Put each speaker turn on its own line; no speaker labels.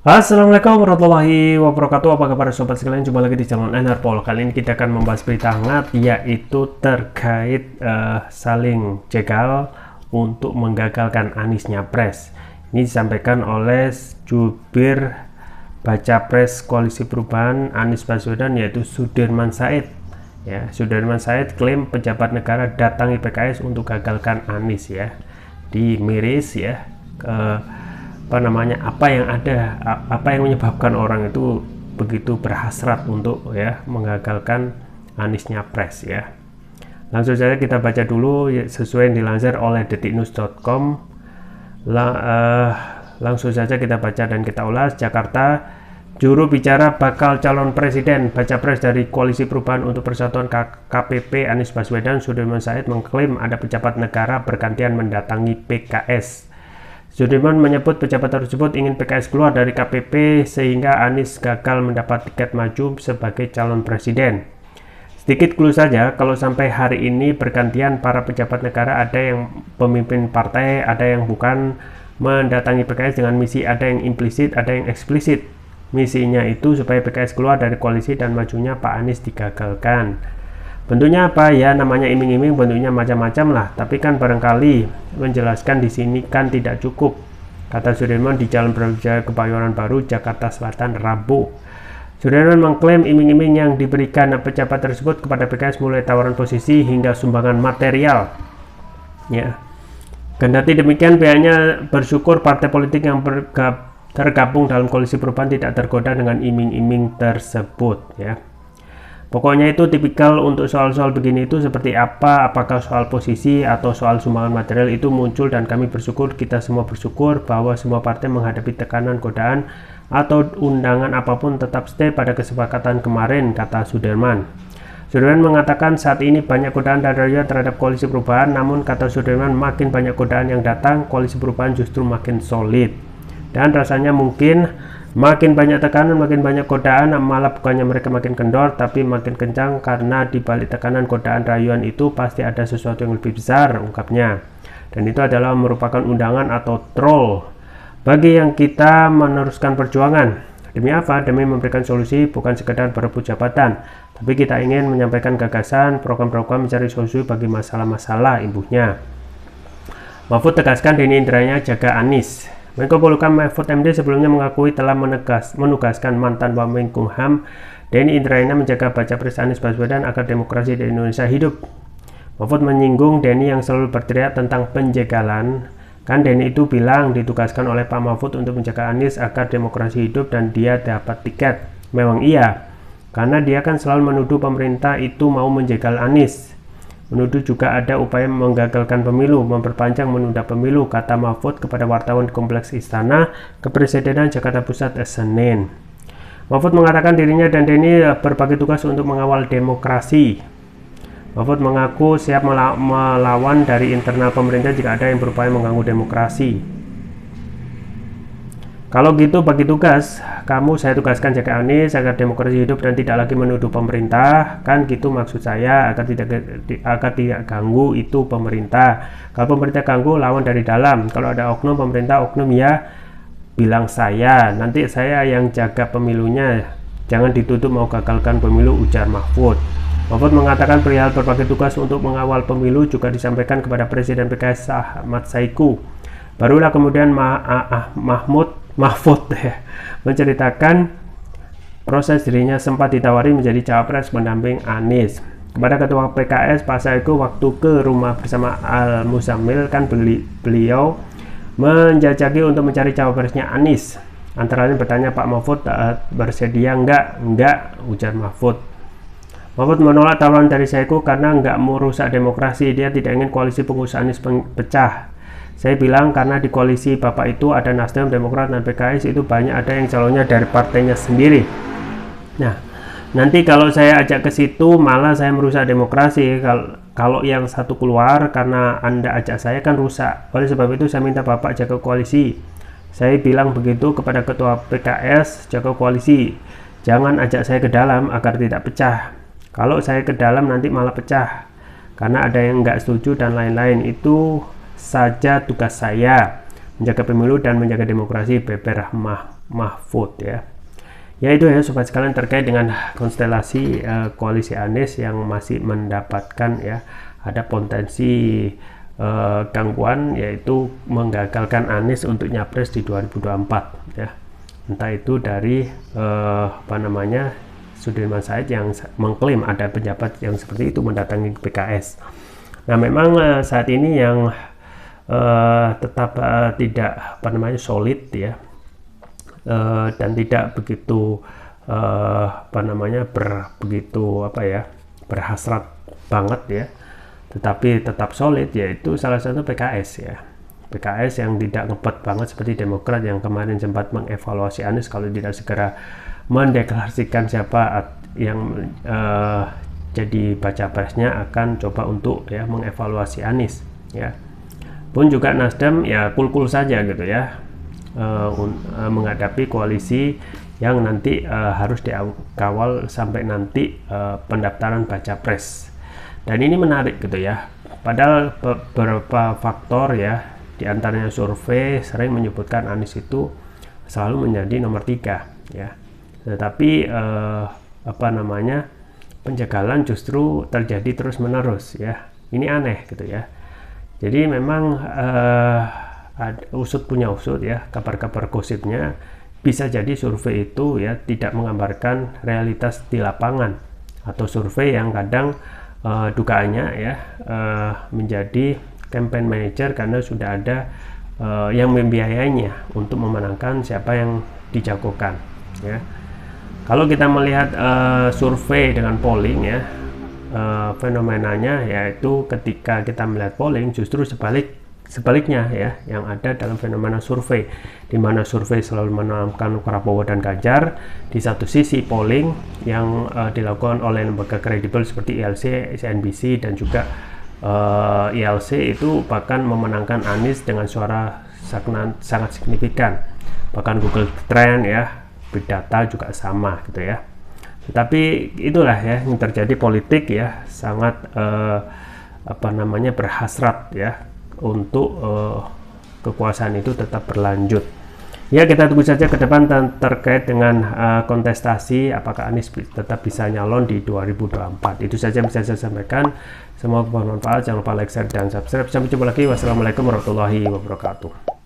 Assalamualaikum warahmatullahi wabarakatuh. Apa kabar sobat sekalian? Jumpa lagi di channel Enerpol. Kali ini kita akan membahas berita hangat, yaitu terkait saling jegal untuk menggagalkan Anies Nyapres. Ini disampaikan oleh jubir baca pres Koalisi Perubahan Anies Baswedan, yaitu Sudirman Said. Ya, Sudirman Said klaim pejabat negara datangi PKS untuk gagalkan Anies, ya, dimiris ya apa yang menyebabkan orang itu begitu berhasrat untuk ya menggagalkan Anies Nyapres, ya. Langsung saja kita baca dulu sesuai yang dilansir oleh detiknews.com. Langsung saja kita baca dan kita ulas. Jakarta, juru bicara bakal calon presiden baca pres dari Koalisi Perubahan untuk Persatuan KPP Anies Baswedan, Sudirman Said, mengklaim ada pejabat negara bergantian mendatangi PKS. Sudirman menyebut pejabat tersebut ingin PKS keluar dari KPP sehingga Anies gagal mendapat tiket maju sebagai calon presiden. Sedikit clue saja, kalau sampai hari ini bergantian para pejabat negara, ada yang pemimpin partai, ada yang bukan, mendatangi PKS dengan misi, ada yang implisit, ada yang eksplisit. Misinya itu supaya PKS keluar dari koalisi dan majunya Pak Anies digagalkan. Bentuknya apa ya, namanya iming-iming, bentuknya macam-macam lah, tapi kan barangkali menjelaskan di sini kan tidak cukup, kata Sudirman di Jalan Brawijaya Kebayoran Baru, Jakarta Selatan, Rabu. Sudirman mengklaim iming-iming yang diberikan pejabat tersebut kepada PKS mulai tawaran posisi hingga sumbangan material. Ya. Kendati demikian, pihaknya bersyukur partai politik yang tergabung dalam Koalisi Perubahan tidak tergoda dengan iming-iming tersebut, ya. Pokoknya itu tipikal untuk soal-soal begini itu seperti apa, apakah soal posisi atau soal sumbangan material itu muncul, dan kami bersyukur, kita semua bersyukur bahwa semua partai menghadapi tekanan, godaan, atau undangan apapun tetap stay pada kesepakatan kemarin, kata Sudirman. Sudirman mengatakan saat ini banyak godaan dan raya terhadap Koalisi Perubahan, namun kata Sudirman makin banyak godaan yang datang, Koalisi Perubahan justru makin solid. Dan rasanya mungkin makin banyak tekanan, makin banyak godaan, malah bukannya mereka makin kendor, tapi makin kencang, karena di balik tekanan, godaan, rayuan itu pasti ada sesuatu yang lebih besar, ungkapnya. Dan itu adalah merupakan undangan atau troll bagi yang kita meneruskan perjuangan. Demi apa? Demi memberikan solusi, bukan sekedar berebut jabatan, tapi kita ingin menyampaikan gagasan, program-program, mencari solusi bagi masalah-masalah, imbuhnya. Mahfud tegaskan Denny Indrayana jaga Anies. Menko Polhukam Mahfud MD sebelumnya mengakui telah menugaskan mantan Wamenkumham Denny Indrayana menjaga baca pres Anies Baswedan agar demokrasi di Indonesia hidup. Mahfud menyinggung Denny yang selalu berteriak tentang penjegalan. Kan Denny itu bilang ditugaskan oleh Pak Mahfud untuk menjaga Anies agar demokrasi hidup dan dia dapat tiket. Memang iya, karena dia kan selalu menuduh pemerintah itu mau menjegal Anies. Menuduh juga ada upaya menggagalkan pemilu, memperpanjang menunda pemilu, kata Mahfud kepada wartawan di Kompleks Istana Kepresidenan Jakarta Pusat Senin. Mahfud mengatakan dirinya dan Denny berbagi tugas untuk mengawal demokrasi. Mahfud mengaku siap melawan dari internal pemerintah jika ada yang berupaya mengganggu demokrasi. Kalau gitu bagi tugas, saya tugaskan jaga Anies agar demokrasi hidup dan tidak lagi menuduh pemerintah, kan gitu maksud saya, agar tidak ganggu itu pemerintah. Kalau pemerintah ganggu, lawan dari dalam. Kalau ada oknum pemerintah, oknum ya bilang saya, nanti saya yang jaga pemilunya, jangan ditutup mau gagalkan pemilu, ujar Mahfud. Mahfud mengatakan perihal berbagai tugas untuk mengawal pemilu juga disampaikan kepada Presiden PKS Ahmad Saiku. Barulah kemudian Mahfud menceritakan proses dirinya sempat ditawari menjadi cawapres pendamping Anies. Kepada Ketua PKS Pak Saiku waktu ke rumah bersama Al Muzammil, kan beliau menjajaki untuk mencari cawapresnya Anies. Antara lain bertanya Pak Mahfud bersedia enggak, ujar Mahfud. Mahfud menolak tawaran dari Saiku karena enggak mau rusak demokrasi, dia tidak ingin koalisi pengusung Anies pecah. Saya bilang karena di koalisi Bapak itu ada Nasdem, Demokrat, dan PKS, itu banyak ada yang calonnya dari partainya sendiri. Nah, nanti kalau saya ajak ke situ malah saya merusak demokrasi. Kalau yang satu keluar karena Anda ajak saya kan rusak. Oleh sebab itu saya minta Bapak jaga koalisi. Saya bilang begitu kepada Ketua PKS, jaga koalisi. Jangan ajak saya ke dalam agar tidak pecah. Kalau saya ke dalam nanti malah pecah. Karena ada yang nggak setuju dan lain-lain. Itu saja tugas saya, menjaga pemilu dan menjaga demokrasi, beber Mahfud ya. Ya itu ya sobat sekalian terkait dengan konstelasi koalisi Anies yang masih mendapatkan ya ada potensi gangguan, yaitu menggagalkan Anies untuk nyapres di 2024 ya. Entah itu dari Sudirman Said yang mengklaim ada pejabat yang seperti itu mendatangi PKS. Nah memang saat ini yang tetap tidak solid ya, dan tidak begitu berhasrat banget ya, tetapi tetap solid, yaitu salah satu PKS ya. PKS yang tidak ngebet banget seperti Demokrat yang kemarin sempat mengevaluasi Anies kalau tidak segera mendeklarasikan siapa yang jadi baca presnya akan coba untuk ya mengevaluasi Anies ya. Pun juga Nasdem ya kul-kul saja gitu ya, menghadapi koalisi yang nanti harus dikawal sampai nanti pendaftaran baca pres. Dan ini menarik gitu ya, padahal beberapa faktor ya, diantaranya survei sering menyebutkan Anies itu selalu menjadi nomor 3 ya, tetapi penjagalan justru terjadi terus menerus ya. Ini aneh gitu ya. Jadi memang usut punya usut ya, kabar-kabar gosipnya bisa jadi survei itu ya tidak menggambarkan realitas di lapangan, atau survei yang kadang dugaannya ya menjadi campaign manager karena sudah ada yang membiayainya untuk memenangkan siapa yang dijagokan ya. Kalau kita melihat survei dengan polling ya, fenomenanya yaitu ketika kita melihat polling justru sebaliknya ya yang ada dalam fenomena survei, di mana survei selalu menanamkan Prabowo dan Ganjar. Di satu sisi polling yang dilakukan oleh lembaga kredibel seperti ILC, CNBC dan juga ILC itu bahkan memenangkan Anies dengan suara sangat signifikan. Bahkan Google Trend ya, Big Data juga sama gitu ya. Tetapi itulah ya yang terjadi, politik ya sangat berhasrat ya untuk kekuasaan itu tetap berlanjut. Ya kita tunggu saja ke depan terkait dengan kontestasi apakah Anies tetap bisa nyalon di 2024. Itu saja yang bisa saya sampaikan. Semoga bermanfaat. Jangan lupa like, share, dan subscribe. Sampai jumpa lagi. Wassalamualaikum warahmatullahi wabarakatuh.